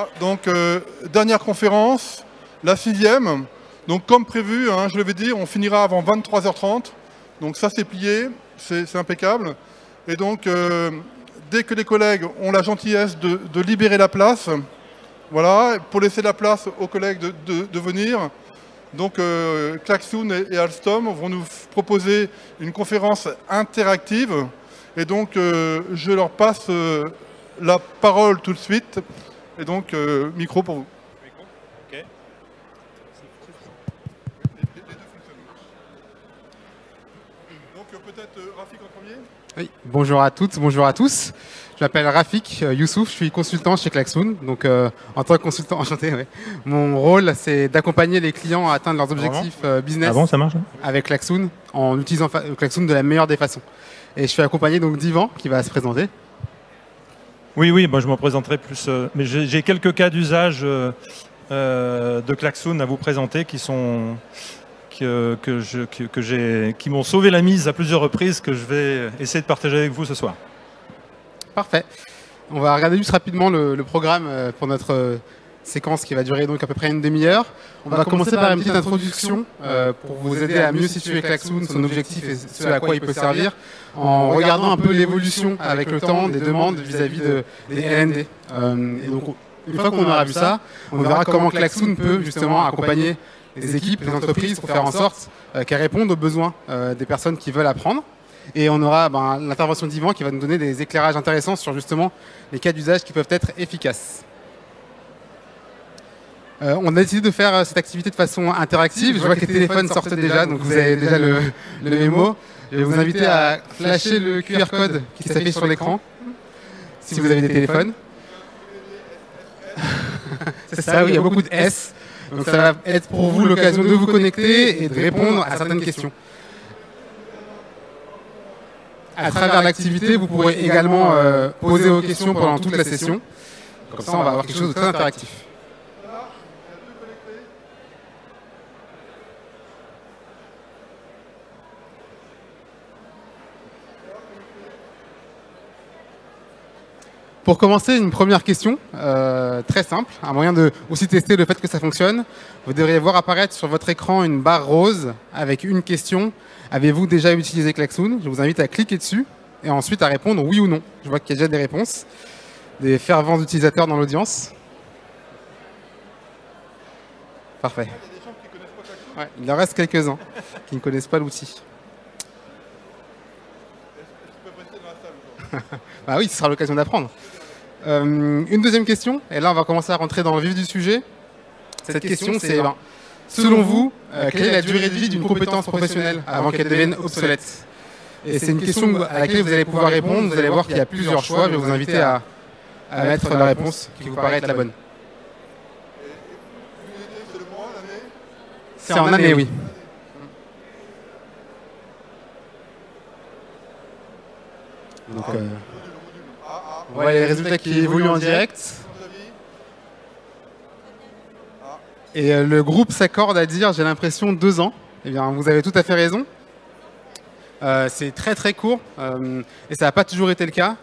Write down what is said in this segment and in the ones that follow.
Voilà, donc dernière conférence, la 6e. Donc comme prévu, hein, je l'avais dit, on finira avant 23h30. Donc ça c'est plié, c'est impeccable. Et donc dès que les collègues ont la gentillesse de libérer la place, voilà, pour laisser la place aux collègues de venir. Donc Klaxoon et Alstom vont nous proposer une conférence interactive. Et donc je leur passe la parole tout de suite. Et donc micro pour vous. Micro, ok. Les deux fonctionnent. Donc peut-être Rafik en premier. Oui, bonjour à toutes, bonjour à tous. Je m'appelle Rafik Youssouf, je suis consultant chez Klaxoon. Donc, en tant que consultant, enchanté, ouais. Mon rôle, c'est d'accompagner les clients à atteindre leurs objectifs business ça marche, hein, avec Klaxoon, en utilisant Klaxoon de la meilleure des façons. Et je suis accompagné donc d'Yvan, qui va se présenter. Oui, bon, je me présenterai plus. Mais j'ai quelques cas d'usage de Klaxoon à vous présenter qui sont... qui m'ont sauvé la mise à plusieurs reprises, que je vais essayer de partager avec vous ce soir. Parfait. On va regarder juste rapidement le programme pour notre séquence qui va durer donc à peu près une demi-heure. On va commencer par une petite introduction pour vous aider à mieux situer Klaxoon, son objectif et ce à quoi il peut servir, en regardant un peu l'évolution avec le temps des demandes vis-à-vis des LND. Et donc, une fois qu'on aura vu ça, on verra comment Klaxoon peut justement accompagner les équipes, les entreprises pour faire en sorte qu'elles répondent aux besoins des personnes qui veulent apprendre. Et on aura l'intervention d'Yvan qui va nous donner des éclairages intéressants sur justement les cas d'usage qui peuvent être efficaces. On a décidé de faire cette activité de façon interactive. Je vois que les téléphones sortent déjà, donc vous avez déjà le mémo. Je vais vous inviter à flasher le QR code qui s'affiche sur l'écran, si vous avez des téléphones. C'est ça, oui, il y a beaucoup de S. Donc ça va être pour vous l'occasion de vous connecter et de répondre à certaines questions. À travers l'activité, vous pourrez également poser vos questions pendant toute la session. Comme ça, on va avoir quelque chose de très interactif. Pour commencer, une première question, très simple, un moyen de aussi tester le fait que ça fonctionne. Vous devriez voir apparaître sur votre écran une barre rose avec une question. Avez-vous déjà utilisé Klaxoon? Je vous invite à cliquer dessus et ensuite à répondre oui ou non. Je vois qu'il y a déjà des réponses, des fervents utilisateurs dans l'audience. Parfait. Ouais, il en reste quelques-uns qui ne connaissent pas l'outil. Bah oui, ce sera l'occasion d'apprendre. Une deuxième question, et là on va commencer à rentrer dans le vif du sujet. Cette question c'est, selon vous, quelle est la durée de vie d'une compétence professionnelle avant qu'elle devienne obsolète? Et c'est une question à laquelle vous allez pouvoir répondre. Vous allez voir qu'il y a plusieurs choix. Je vais vous inviter à mettre la réponse qui vous paraît être la bonne. C'est en année, oui. Donc, on voit les résultats qui évoluent en direct. Et le groupe s'accorde à dire, j'ai l'impression, 2 ans. Eh bien, vous avez tout à fait raison. C'est très très court et ça n'a pas toujours été le cas.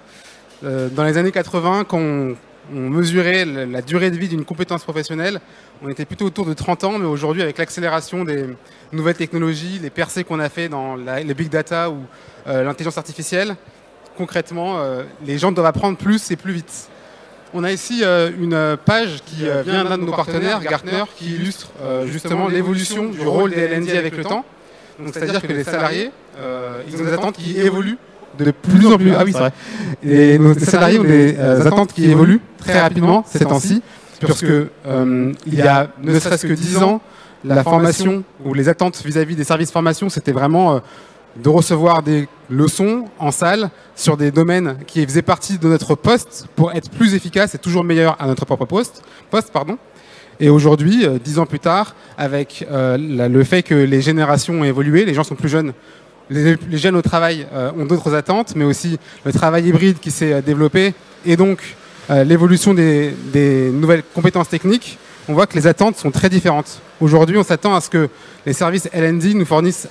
Dans les années 80, quand on mesurait la durée de vie d'une compétence professionnelle, on était plutôt autour de 30 ans, mais aujourd'hui, avec l'accélération des nouvelles technologies, les percées qu'on a fait dans les big data ou l'intelligence artificielle, concrètement, les gens doivent apprendre plus et plus vite. On a ici une page qui vient d'un de nos partenaires, Gartner, qui illustre justement l'évolution du rôle des LND avec le temps. C'est-à-dire que les salariés, ils ont des attentes qui évoluent de plus en plus. Ah oui, c'est vrai. Et nos salariés ont des attentes qui évoluent très rapidement ces temps-ci, parce que il y a ne serait-ce que 10 ans, la formation ou les attentes vis-à-vis des services formation, c'était vraiment de recevoir des leçons en salle sur des domaines qui faisaient partie de notre poste pour être plus efficace et toujours meilleur à notre propre poste. Et aujourd'hui, 10 ans plus tard, avec le fait que les générations ont évolué, les gens sont plus jeunes, les jeunes au travail ont d'autres attentes, mais aussi le travail hybride qui s'est développé et donc l'évolution des nouvelles compétences techniques, on voit que les attentes sont très différentes. Aujourd'hui, on s'attend à ce que les services LND nous fournissent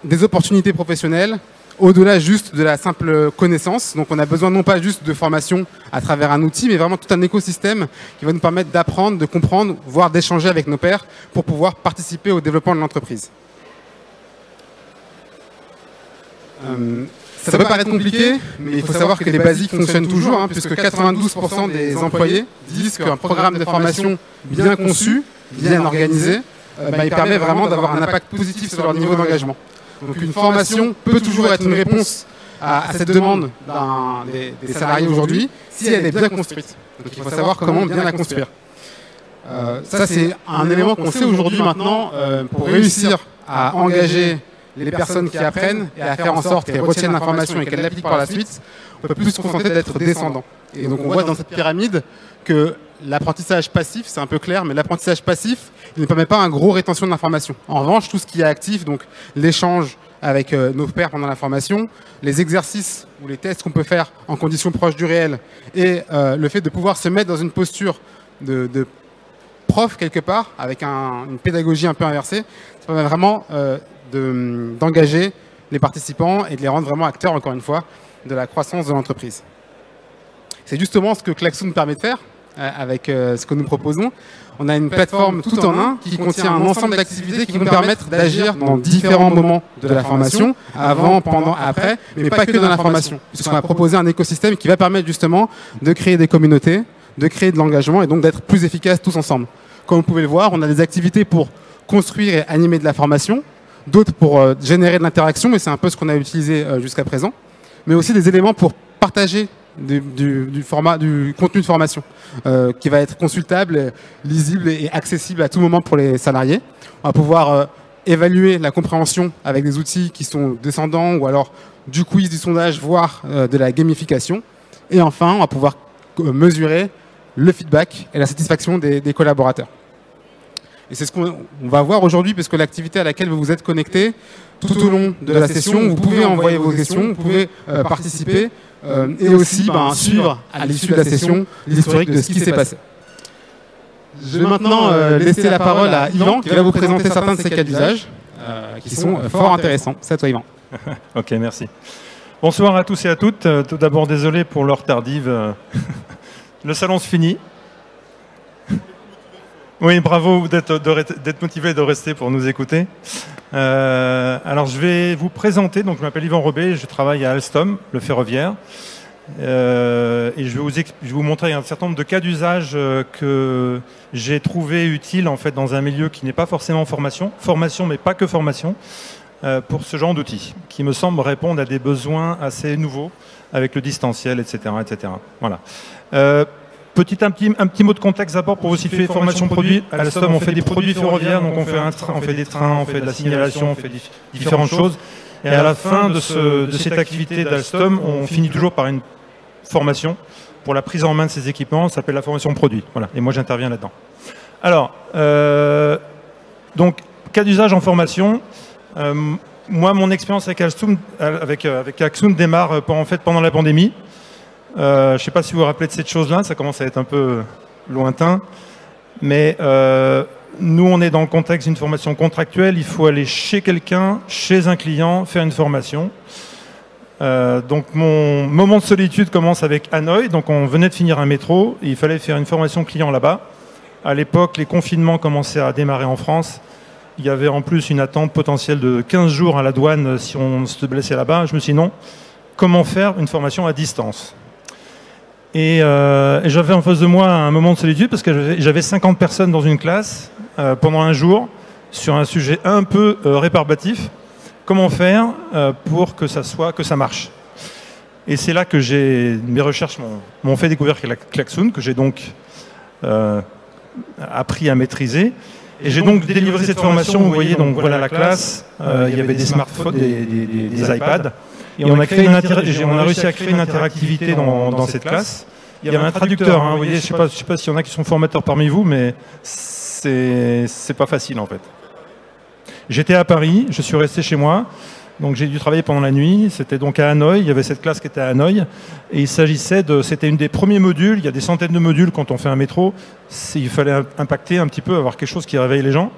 des opportunités professionnelles au-delà juste de la simple connaissance. Donc on a besoin non pas juste de formation à travers un outil, mais vraiment tout un écosystème qui va nous permettre d'apprendre, de comprendre, voire d'échanger avec nos pairs pour pouvoir participer au développement de l'entreprise. Ça peut paraître compliqué, mais il faut savoir que les basiques fonctionnent toujours, puisque 92% des employés disent qu'un programme de formation bien conçu, bien organisé, il permet vraiment d'avoir un impact positif sur leur niveau d'engagement. Donc une formation peut toujours être une réponse à cette demande des salariés aujourd'hui, si elle est bien construite. Donc il faut savoir comment bien la construire. Ça c'est un élément qu'on sait aujourd'hui maintenant pour réussir à engager les personnes qui apprennent et à faire en sorte qu'elles retiennent l'information et qu'elles l'appliquent par la suite. On peut plus se contenter d'être descendant. Et donc on voit dans cette pyramide que l'apprentissage passif, c'est un peu clair, mais l'apprentissage passif, il ne permet pas un gros rétention de l'information. En revanche, tout ce qui est actif, donc l'échange avec nos pairs pendant la formation, les exercices ou les tests qu'on peut faire en conditions proches du réel et le fait de pouvoir se mettre dans une posture de prof quelque part, avec une pédagogie un peu inversée, ça permet vraiment d'engager les participants et de les rendre vraiment acteurs, encore une fois, de la croissance de l'entreprise. C'est justement ce que Klaxoon permet de faire avec ce que nous proposons. On a une plateforme tout en un qui contient un ensemble d'activités qui vont permettre d'agir dans différents moments de la formation, avant, pendant, après, mais pas que dans la formation. Puisqu'on va proposer un écosystème qui va permettre justement de créer des communautés, de créer de l'engagement et donc d'être plus efficaces tous ensemble. Comme vous pouvez le voir, on a des activités pour construire et animer de la formation, d'autres pour générer de l'interaction, mais c'est un peu ce qu'on a utilisé jusqu'à présent, mais aussi des éléments pour partager du contenu de formation qui va être consultable, lisible et accessible à tout moment pour les salariés. On va pouvoir évaluer la compréhension avec des outils qui sont descendants ou alors du quiz, du sondage, voire de la gamification. Et enfin, on va pouvoir mesurer le feedback et la satisfaction des collaborateurs. Et c'est ce qu'on va voir aujourd'hui, puisque l'activité à laquelle vous vous êtes connecté, tout au long de la session, vous pouvez envoyer vos questions, vous pouvez participer et aussi suivre à l'issue de la session l'historique de ce qui s'est passé. Je vais maintenant laisser la parole à Yvan, qui va vous présenter certains de ces cas d'usage qui sont fort intéressants. C'est à toi, Yvan. Ok, merci. Bonsoir à tous et à toutes. Tout d'abord, désolé pour l'heure tardive. Le salon se finit. Oui, bravo d'être motivé de rester pour nous écouter. Alors, je vais vous présenter. Donc, je m'appelle Yvan Robet, je travaille à Alstom, le ferroviaire. Et je vais vous montrer un certain nombre de cas d'usage que j'ai trouvé utiles en fait, dans un milieu qui n'est pas forcément formation, mais pas que formation, pour ce genre d'outils, qui me semble répondre à des besoins assez nouveaux avec le distanciel, etc. etc. Voilà. Un petit mot de contexte d'abord pour vous situer formation produit. À Alstom, on fait des produits ferroviaires, donc on fait des trains, on fait de la signalation, on fait différentes choses. Et à la fin de cette activité d'Alstom, on finit toujours par une formation pour la prise en main de ces équipements. Ça s'appelle la formation produit. Voilà. Et moi, j'interviens là-dedans. Alors, donc, cas d'usage en formation. Moi, mon expérience avec Klaxoon démarre pendant la pandémie. Je ne sais pas si vous vous rappelez de cette chose-là, ça commence à être un peu lointain, mais nous, on est dans le contexte d'une formation contractuelle, il faut aller chez quelqu'un, chez un client, faire une formation. Donc mon moment de solitude commence avec Hanoï, donc on venait de finir un métro, et il fallait faire une formation client là-bas. À l'époque, les confinements commençaient à démarrer en France. Il y avait en plus une attente potentielle de 15 jours à la douane si on se blessait là-bas. Je me suis dit non, comment faire une formation à distance ? Et j'avais en face de moi un moment de solitude parce que j'avais 50 personnes dans une classe pendant un jour sur un sujet un peu rébarbatif. Comment faire pour que ça marche? Et c'est là que mes recherches m'ont fait découvrir Klaxoon, que j'ai donc appris à maîtriser. Et j'ai donc délivré cette formation. Vous voyez, donc voilà la classe. Il y avait des smartphones, des iPads. Et on a réussi à créer une interactivité dans cette classe. Il y avait un traducteur. Hein, vous voyez, je ne sais pas s'il y en a qui sont formateurs parmi vous, mais c'est pas facile en fait. J'étais à Paris, je suis resté chez moi. Donc j'ai dû travailler pendant la nuit. C'était donc à Hanoï. Il y avait cette classe qui était à Hanoï. Et il s'agissait c'était une des premiers modules. Il y a des centaines de modules quand on fait un métro. Il fallait impacter un petit peu, avoir quelque chose qui réveille les gens.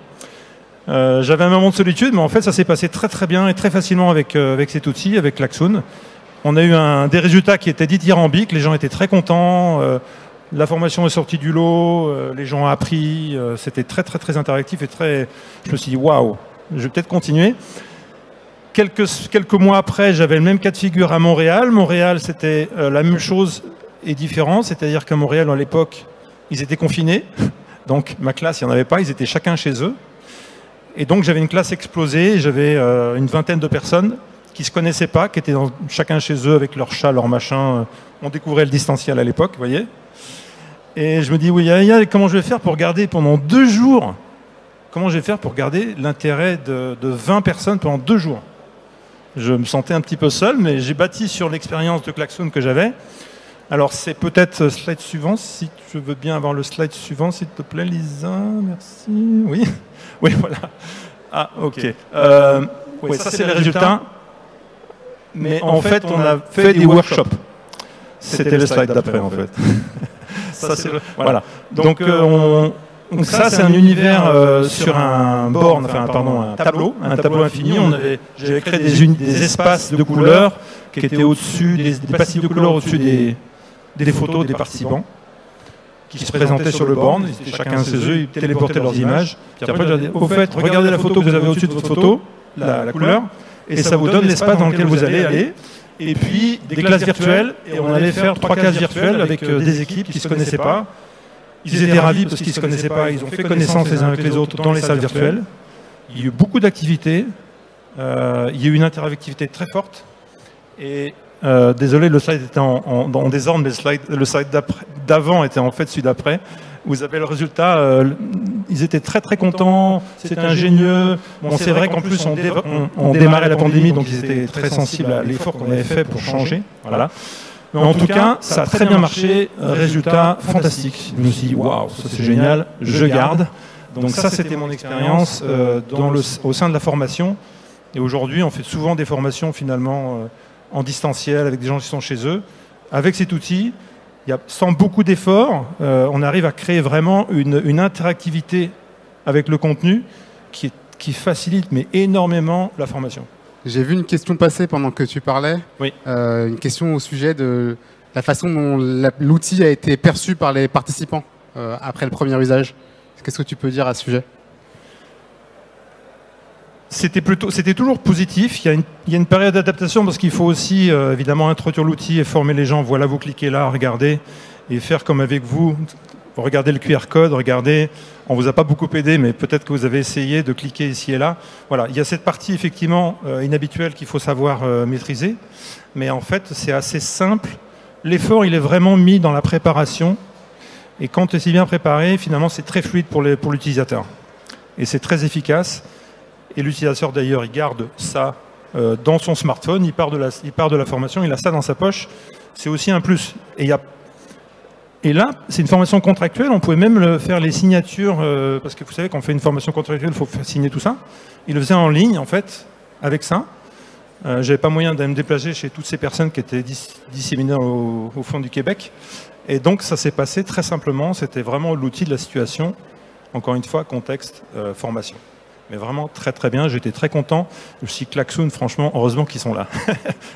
J'avais un moment de solitude, mais en fait, ça s'est passé très très bien et très facilement avec cet outil, avec Klaxoon. On a eu des résultats qui étaient dithyrambiques, les gens étaient très contents, la formation est sortie du lot, les gens ont appris, c'était très très très interactif et très... Je me suis dit, waouh, je vais peut-être continuer. Quelques mois après, j'avais le même cas de figure à Montréal. Montréal, c'était la même chose et différent, c'est-à-dire qu'à Montréal, à l'époque, ils étaient confinés, donc ma classe, il n'y en avait pas, ils étaient chacun chez eux. Et donc j'avais une classe explosée, j'avais une vingtaine de personnes qui ne se connaissaient pas, qui étaient chacun chez eux avec leur chat, leur machin. On découvrait le distanciel à l'époque, vous voyez. Et je me dis, oui, comment je vais faire pour garder pendant 2 jours, comment je vais faire pour garder l'intérêt de 20 personnes pendant 2 jours? Je me sentais un petit peu seul, mais j'ai bâti sur l'expérience de Klaxoon que j'avais. Alors c'est peut-être slide suivant, si tu veux bien avoir le slide suivant, s'il te plaît, Lisa, merci. Oui, oui, voilà. Ah, ok. Oui, ça c'est les résultats. Mais en fait, on a fait des workshops. C'était le slide d'après, en fait. Ça, voilà. Donc ça, c'est un univers sur un board, enfin, pardon, un tableau infini. J'avais créé des espaces de couleurs qui étaient au-dessus, des passifs de couleurs au-dessus des photos des participants qui se présentaient sur le board. Ils étaient chacun chez eux, ils téléportaient leurs images. Puis après, j'ai dit, au fait, regardez la photo que vous avez au-dessus de votre photo, la couleur, et ça vous donne l'espace dans lequel vous allez aller. Et puis des classes virtuelles, et on allait faire 3 classes virtuelles avec des équipes qui ne se connaissaient pas. Ils étaient ravis parce qu'ils ne se connaissaient pas, ils ont fait connaissance les uns avec les autres dans les salles virtuelles. Il y a eu beaucoup d'activités, il y a eu une interactivité très forte. Et désolé, le slide était en désordre, mais le slide d'avant était en fait celui d'après. Vous avez le résultat, ils étaient très très contents, c'était ingénieux. Bon, c'est vrai qu'en plus on démarrait la pandémie, donc ils étaient très sensibles à l'effort qu'on avait fait pour changer. Voilà. Mais en tout cas, ça a très bien marché, résultat fantastique. Je me suis dit, waouh, ça c'est génial, je garde. Donc ça c'était mon expérience au sein de la formation. Et aujourd'hui, on fait souvent des formations finalement en distanciel avec des gens qui sont chez eux. Avec cet outil, sans beaucoup d'efforts, on arrive à créer vraiment une interactivité avec le contenu qui facilite mais énormément la formation. J'ai vu une question passer pendant que tu parlais. Oui. Une question au sujet de la façon dont l'outil a été perçu par les participants après le premier usage. Qu'est-ce que tu peux dire à ce sujet ? C'était toujours positif. Il y a une période d'adaptation parce qu'il faut aussi évidemment introduire l'outil et former les gens. Voilà, vous cliquez là, regardez, et faire comme avec vous. Regardez le QR code, regardez. On vous a pas beaucoup aidé, mais peut-être que vous avez essayé de cliquer ici et là. Voilà, il y a cette partie effectivement inhabituelle qu'il faut savoir maîtriser. Mais en fait, c'est assez simple. L'effort, il est vraiment mis dans la préparation. Et quand c'est bien préparé, finalement, c'est très fluide pour l'utilisateur. Et c'est très efficace. Et l'utilisateur d'ailleurs, il garde ça dans son smartphone, il part de la formation, il a ça dans sa poche. C'est aussi un plus. Et là, c'est une formation contractuelle, on pouvait même faire les signatures, parce que vous savez, quand on fait une formation contractuelle, il faut faire signer tout ça. Il le faisait en ligne, en fait, avec ça. J'avais pas moyen d'aller me déplacer chez toutes ces personnes qui étaient disséminées au fond du Québec. Et donc, ça s'est passé très simplement, c'était vraiment l'outil de la situation. Encore une fois, contexte, formation. Mais vraiment très très bien, j'étais très content. Aussi Klaxoon, franchement, heureusement qu'ils sont là,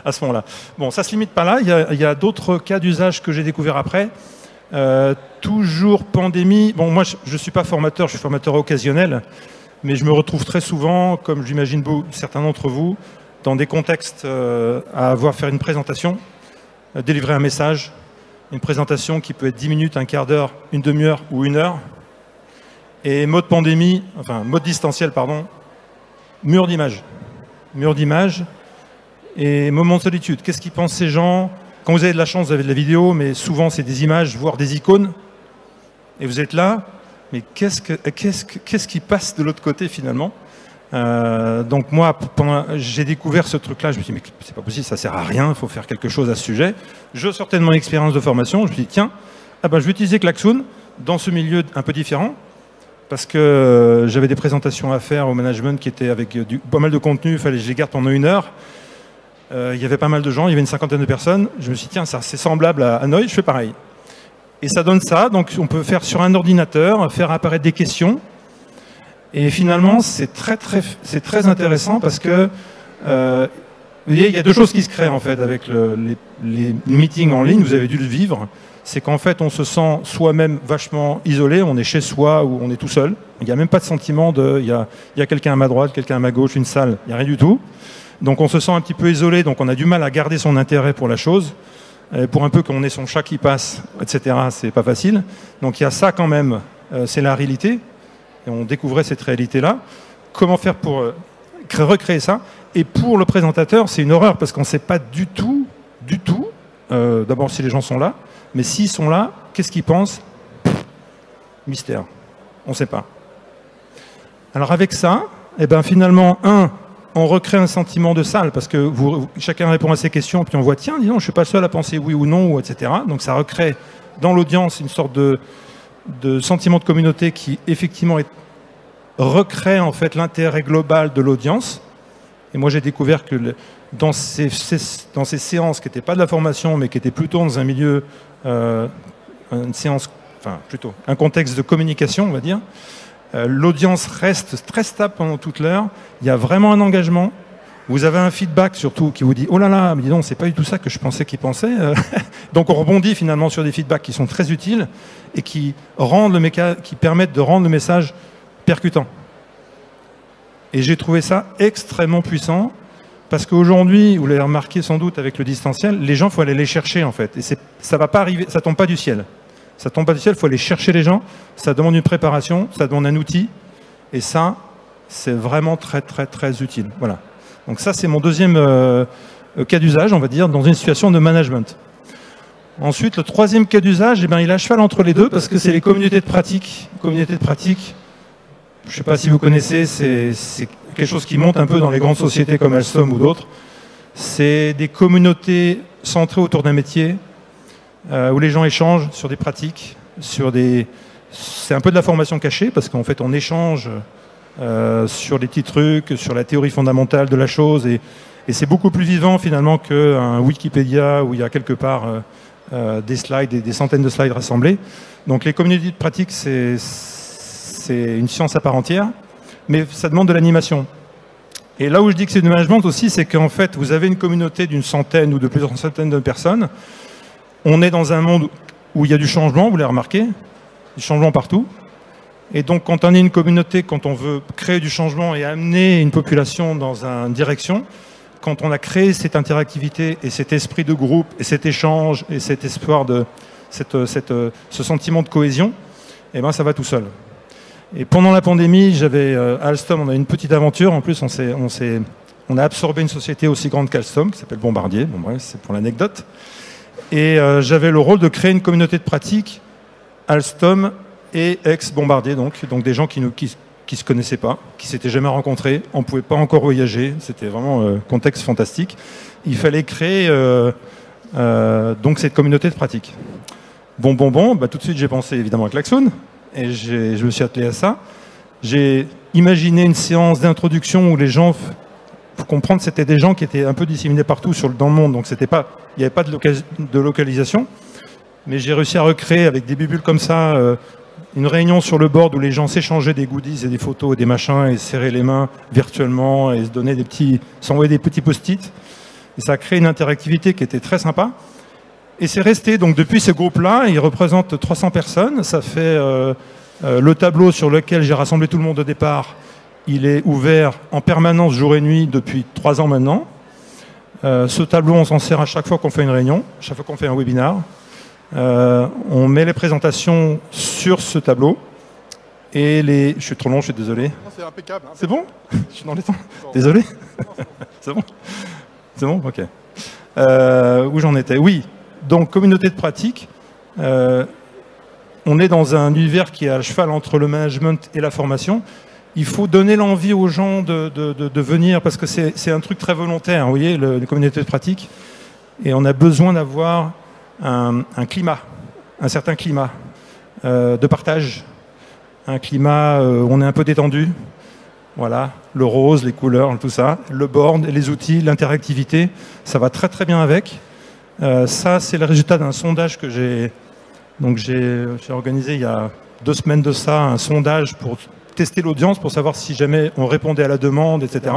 à ce moment-là. Bon, ça ne se limite pas là, il y a d'autres cas d'usage que j'ai découvert après. Toujours pandémie. Bon, moi, je ne suis pas formateur, je suis formateur occasionnel, mais je me retrouve très souvent, comme j'imagine certains d'entre vous, dans des contextes à avoir faire une présentation, délivrer un message, une présentation qui peut être 10 minutes, un quart d'heure, une demi-heure ou 1 heure. Et mode pandémie, enfin mode distanciel, pardon, mur d'image et moment de solitude. Qu'est-ce qu'ils pensent ces gens? Quand vous avez de la chance, vous avez de la vidéo, mais souvent c'est des images, voire des icônes. Et vous êtes là, mais qu'est-ce qui passe de l'autre côté finalement? Donc moi, j'ai découvert ce truc-là, je me suis dit, mais c'est pas possible, ça sert à rien, il faut faire quelque chose à ce sujet. Je sortais de mon expérience de formation, je me suis dit, tiens, je vais utiliser Klaxoon dans ce milieu un peu différent. Parce que j'avais des présentations à faire au management qui étaient avec pas mal de contenu, il fallait que je les garde pendant 1 heure. Il y avait pas mal de gens, il y avait une 50aine de personnes. Je me suis dit, tiens, c'est semblable à Hanoï, je fais pareil. Et ça donne ça, donc on peut faire sur un ordinateur, faire apparaître des questions. Et finalement, c'est très intéressant parce que vous voyez, il y a deux choses qui se créent en fait avec les meetings en ligne, vous avez dû le vivre. C'est qu'en fait, on se sent soi-même vachement isolé, on est chez soi ou on est tout seul. Il n'y a même pas de sentiment de il y a quelqu'un à ma droite, quelqu'un à ma gauche, une salle, il n'y a rien du tout. Donc on se sent un petit peu isolé, donc on a du mal à garder son intérêt pour la chose. Pour un peu qu'on ait son chat qui passe, etc., c'est pas facile. Donc il y a ça quand même, c'est la réalité. Et on découvrait cette réalité-là. Comment faire pour recréer ça? Et pour le présentateur, c'est une horreur parce qu'on ne sait pas du tout, d'abord si les gens sont là, mais s'ils sont là, qu'est-ce qu'ils pensent? Mystère. On ne sait pas. Alors avec ça, eh ben finalement, on recrée un sentiment de salle parce que chacun répond à ses questions, puis on voit, tiens, dis donc, je ne suis pas le seul à penser oui ou non, etc. Donc ça recrée dans l'audience une sorte de sentiment de communauté qui effectivement recrée en fait l'intérêt global de l'audience. Et moi j'ai découvert que dans ces séances qui n'étaient pas de la formation, mais qui étaient plutôt dans un milieu, une séance, enfin plutôt un contexte de communication, on va dire, l'audience reste très stable pendant toute l'heure. Il y a vraiment un engagement. Vous avez un feedback surtout qui vous dit « Oh là là, mais dis donc, c'est pas du tout ça que je pensais qu'il pensait. » Donc on rebondit finalement sur des feedbacks qui sont très utiles et qui permettent de rendre le message percutant. Et j'ai trouvé ça extrêmement puissant parce qu'aujourd'hui, vous l'avez remarqué sans doute avec le distanciel, les gens, il faut aller les chercher en fait. Et ça va pas arriver, ça tombe pas du ciel. Ça tombe pas du ciel, il faut aller chercher les gens. Ça demande une préparation, ça demande un outil. Et ça, c'est vraiment très utile. Voilà. Donc ça, c'est mon deuxième cas d'usage, on va dire, dans une situation de management. Ensuite, le troisième cas d'usage, eh ben, il est à cheval entre les deux parce que c'est les communautés de pratique. Communautés de pratique, je ne sais pas si vous connaissez, c'est quelque chose qui monte un peu dans les grandes sociétés comme Alstom ou d'autres. C'est des communautés centrées autour d'un métier où les gens échangent sur des pratiques, c'est un peu de la formation cachée parce qu'en fait on échange sur des petits trucs, sur la théorie fondamentale de la chose et c'est beaucoup plus vivant finalement qu'un Wikipédia où il y a quelque part des slides et des centaines de slides rassemblés. Donc les communautés de pratique, c'est une science à part entière, mais ça demande de l'animation. Et là où je dis que c'est du management aussi, c'est qu'en fait, vous avez une communauté d'une centaine ou de plusieurs centaines de personnes. On est dans un monde où il y a du changement, vous l'avez remarqué, du changement partout. Et donc, quand on est une communauté, quand on veut créer du changement et amener une population dans une direction, quand on a créé cette interactivité et cet esprit de groupe et cet échange et cet espoir ce sentiment de cohésion, eh ben, ça va tout seul. Et pendant la pandémie, à Alstom, on a une petite aventure. En plus, on a absorbé une société aussi grande qu'Alstom, qui s'appelle Bombardier. Bon, bref, c'est pour l'anecdote. Et j'avais le rôle de créer une communauté de pratique Alstom et ex-Bombardier, donc des gens qui se connaissaient pas, qui s'étaient jamais rencontrés. On ne pouvait pas encore voyager. C'était vraiment un contexte fantastique. Il fallait créer donc cette communauté de pratique. Bon, bah, tout de suite, j'ai pensé évidemment à Klaxoon. Et je me suis attelé à ça. J'ai imaginé une séance d'introduction où les gens, pour comprendre, c'était des gens qui étaient un peu disséminés partout dans le monde, donc il n'y avait pas de localisation. Mais j'ai réussi à recréer avec des bibules comme ça une réunion sur le board où les gens s'échangeaient des goodies et des photos et des machins et serraient les mains virtuellement et s'envoyaient des petits post-it. Et ça a créé une interactivité qui était très sympa. Et c'est resté, donc depuis ce groupe-là, il représente 300 personnes. Ça fait le tableau sur lequel j'ai rassemblé tout le monde au départ. Il est ouvert en permanence jour et nuit depuis 3 ans maintenant. Ce tableau, on s'en sert à chaque fois qu'on fait une réunion, à chaque fois qu'on fait un webinar. On met les présentations sur ce tableau. Et je suis trop long, je suis désolé. C'est impeccable. C'est bon? Je suis dans les temps. Désolé. C'est bon? C'est bon? Ok. Où j'en étais? Oui. Donc, communauté de pratique, on est dans un univers qui est à cheval entre le management et la formation. Il faut donner l'envie aux gens de venir, parce que c'est un truc très volontaire, vous voyez, les communautés de pratique. Et on a besoin d'avoir un climat, un certain climat de partage, un climat où on est un peu détendu. Voilà, le rose, les couleurs, tout ça, le board, les outils, l'interactivité, ça va très bien avec. Ça, c'est le résultat d'un sondage que j'ai organisé il y a 2 semaines de ça, un sondage pour tester l'audience pour savoir si jamais on répondait à la demande, etc.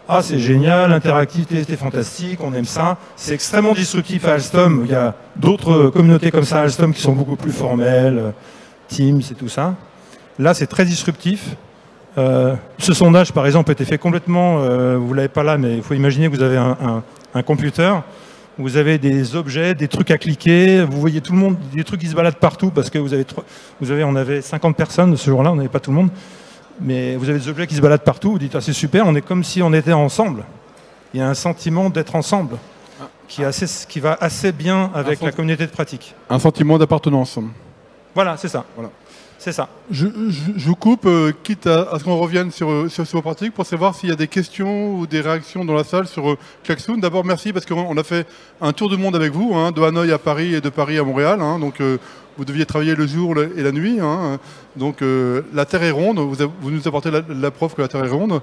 Ah, c'est génial, l'interactivité, c'était fantastique, on aime ça. C'est extrêmement disruptif à Alstom. Il y a d'autres communautés comme ça à Alstom qui sont beaucoup plus formelles, Teams et tout ça. Là, c'est très disruptif. Ce sondage, par exemple, a été fait complètement, vous ne l'avez pas là, mais il faut imaginer que vous avez un computer, vous avez des objets, des trucs à cliquer, vous voyez tout le monde, des trucs qui se baladent partout, parce que on avait 50 personnes ce jour-là, on n'avait pas tout le monde, mais vous avez des objets qui se baladent partout, vous dites, ah, c'est super, on est comme si on était ensemble. Il y a un sentiment d'être ensemble qui va assez bien avec la communauté de pratique. Un sentiment d'appartenance. Voilà, c'est ça. Voilà. C'est ça. Je vous coupe, quitte à ce qu'on revienne sur vos pratiques, pour savoir s'il y a des questions ou des réactions dans la salle sur Klaxoon. D'abord, merci, parce qu'on a fait un tour du monde avec vous, hein, de Hanoï à Paris et de Paris à Montréal. Hein, donc, vous deviez travailler le jour et la nuit. Hein, donc, la Terre est ronde. Vous nous apportez la preuve que la Terre est ronde.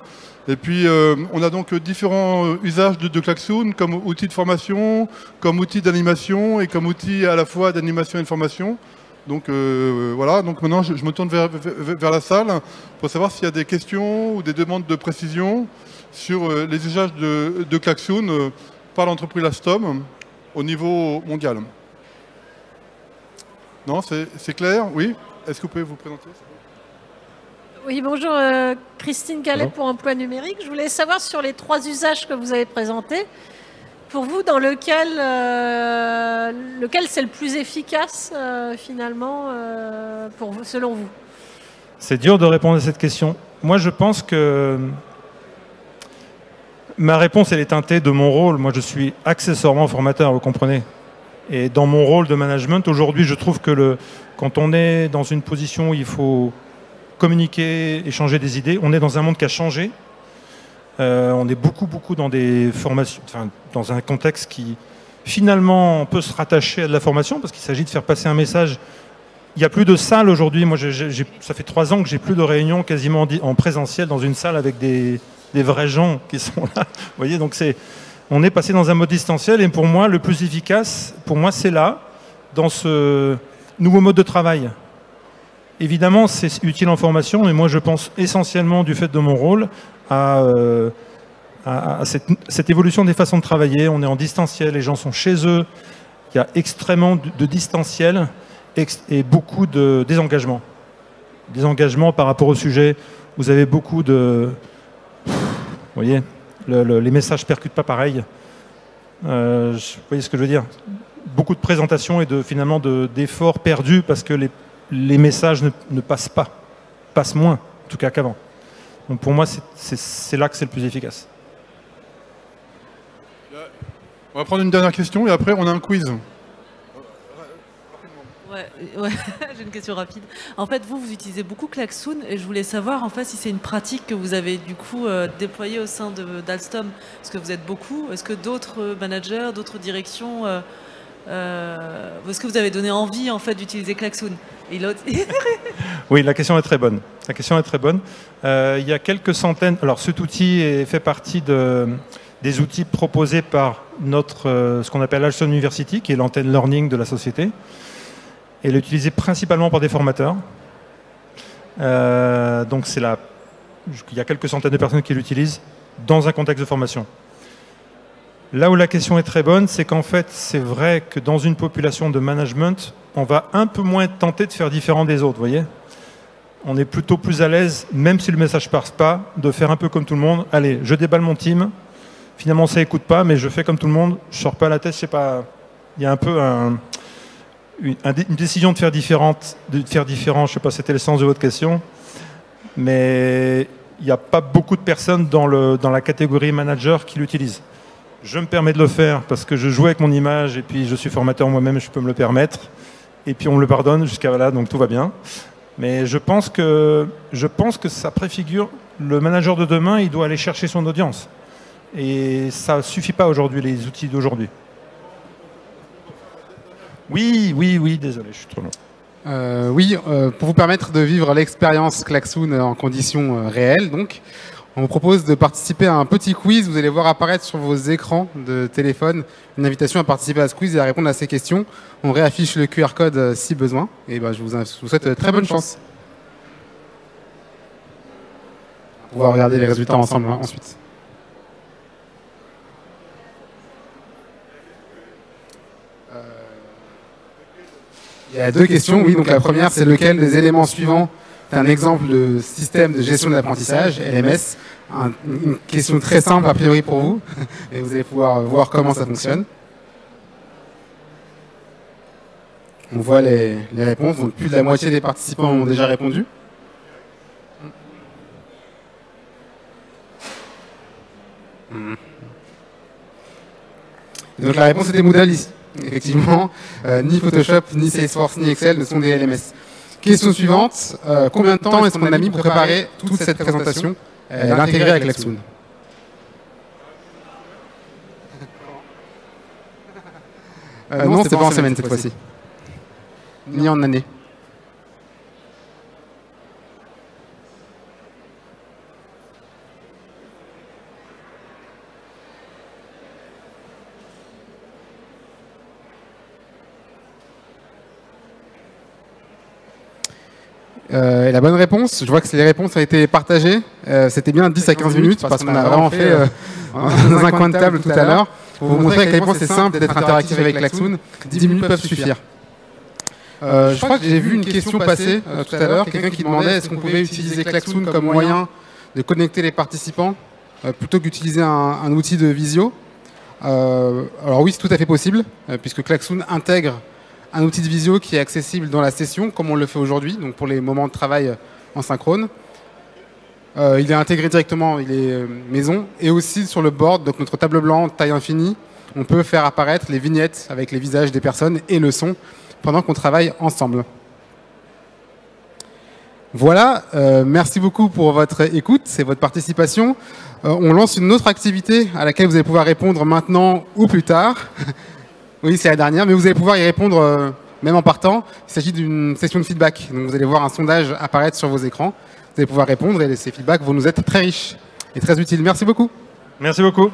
Et puis, on a donc différents usages de Klaxoon, comme outil de formation, comme outil d'animation et comme outil à la fois d'animation et de formation. Donc voilà, donc maintenant je me tourne vers la salle pour savoir s'il y a des questions ou des demandes de précision sur les usages de Klaxoon par l'entreprise Alstom au niveau mondial. Non, c'est clair? Oui? Est-ce que vous pouvez vous présenter? Oui, bonjour, Christine Calais pour Emploi Numérique. Je voulais savoir sur les 3 usages que vous avez présentés, pour vous, dans lequel c'est le plus efficace, finalement, selon vous? C'est dur de répondre à cette question. Moi, je pense que ma réponse, elle est teintée de mon rôle. Moi, je suis accessoirement formateur, vous comprenez. Et dans mon rôle de management, aujourd'hui, je trouve que quand on est dans une position où il faut communiquer, échanger des idées, on est dans un monde qui a changé. On est beaucoup dans des formations, enfin, dans un contexte qui finalement peut se rattacher à de la formation parce qu'il s'agit de faire passer un message. Il n'y a plus de salle aujourd'hui. Moi, ça fait 3 ans que j'ai plus de réunions quasiment en présentiel dans une salle avec des vrais gens qui sont là. Vous voyez, donc on est passé dans un mode distanciel et pour moi, le plus efficace, c'est là, dans ce nouveau mode de travail. Évidemment, c'est utile en formation, mais moi, je pense essentiellement du fait de mon rôle à cette évolution des façons de travailler. On est en distanciel, les gens sont chez eux. Il y a extrêmement de distanciel et beaucoup de désengagement. Désengagement par rapport au sujet. Vous avez beaucoup de... Vous voyez, les messages ne percutent pas pareil. Vous voyez ce que je veux dire? Beaucoup de présentations et finalement d'efforts perdus parce que les messages ne passent pas. Passent moins, en tout cas qu'avant. Donc pour moi, c'est là que c'est le plus efficace. On va prendre une dernière question et après on a un quiz. Ouais, j'ai une question rapide. En fait, vous utilisez beaucoup Klaxoon et je voulais savoir en fait si c'est une pratique que vous avez du coup déployée au sein d'Alstom, parce que vous êtes beaucoup. Est-ce que d'autres managers, d'autres directions, est-ce que vous avez donné envie en fait d'utiliser Klaxoon? Oui, la question est très bonne. La question est très bonne. Il y a quelques centaines. Alors, cet outil fait partie des outils proposés par ce qu'on appelle Alstom University, qui est l'antenne learning de la société. Et il est utilisé principalement par des formateurs. Donc, il y a quelques centaines de personnes qui l'utilisent dans un contexte de formation. Là où la question est très bonne, c'est qu'en fait, c'est vrai que dans une population de management, on va un peu moins tenter de faire différent des autres, vous voyez. On est plutôt plus à l'aise, même si le message ne passe pas, de faire un peu comme tout le monde. Allez, je déballe mon team, finalement ça n'écoute pas, mais je fais comme tout le monde, je ne sors pas la tête, je sais pas. Il y a un peu une décision de faire différent, je ne sais pas si c'était le sens de votre question, mais il n'y a pas beaucoup de personnes dans la catégorie manager qui l'utilisent. Je me permets de le faire parce que je joue avec mon image et puis je suis formateur moi-même, je peux me le permettre. Et puis on me le pardonne jusqu'à là, donc tout va bien. Mais je pense que ça préfigure le manager de demain, il doit aller chercher son audience. Et ça ne suffit pas aujourd'hui, les outils d'aujourd'hui. Oui, désolé, je suis trop long. Pour vous permettre de vivre l'expérience Klaxoon en conditions réelles, donc, on vous propose de participer à un petit quiz. Vous allez voir apparaître sur vos écrans de téléphone une invitation à participer à ce quiz et à répondre à ces questions. On réaffiche le QR code si besoin. Et je vous souhaite très bonne chance. pouvoir regarder les résultats ensemble ensuite. Il y a 2 questions. Oui, donc la première, c'est lequel des éléments suivants est un exemple de système de gestion de l'apprentissage, LMS. Une question très simple a priori pour vous, et vous allez pouvoir voir comment ça fonctionne. On voit les réponses, donc plus de la moitié des participants ont déjà répondu. Et donc la réponse était Moodle ici. Effectivement, ni Photoshop, ni Salesforce, ni Excel ne sont des LMS. Question suivante, combien de temps est-ce qu'on a mis pour préparer toute cette présentation et l'intégrer avec Klaxoon? Non, c'était pas en semaine cette fois-ci. Ni en année. Et la bonne réponse, je vois que les réponses ont été partagées, c'était bien 10 à 15 minutes parce qu'on a vraiment fait dans un coin de table tout à l'heure. Pour vous montrer que la réponse est simple, d'être interactif avec Klaxoon, 10 minutes peuvent suffire. Je crois que j'ai vu une question passer tout à l'heure, quelqu'un qui demandait est-ce qu'on pouvait utiliser Klaxoon comme moyen de connecter les participants plutôt qu'utiliser un outil de visio. Alors oui, c'est tout à fait possible, puisque Klaxoon intègre un outil de visio qui est accessible dans la session, comme on le fait aujourd'hui, donc pour les moments de travail en synchrone. Il est intégré directement, il est maison, et aussi sur le board, donc notre table blanche taille infinie, on peut faire apparaître les vignettes avec les visages des personnes et le son pendant qu'on travaille ensemble. Voilà, merci beaucoup pour votre écoute et votre participation. On lance une autre activité à laquelle vous allez pouvoir répondre maintenant ou plus tard. Oui, c'est la dernière, mais vous allez pouvoir y répondre même en partant. Il s'agit d'une session de feedback. Donc vous allez voir un sondage apparaître sur vos écrans. Vous allez pouvoir répondre et ces feedbacks vont nous être très riches et très utiles. Merci beaucoup. Merci beaucoup.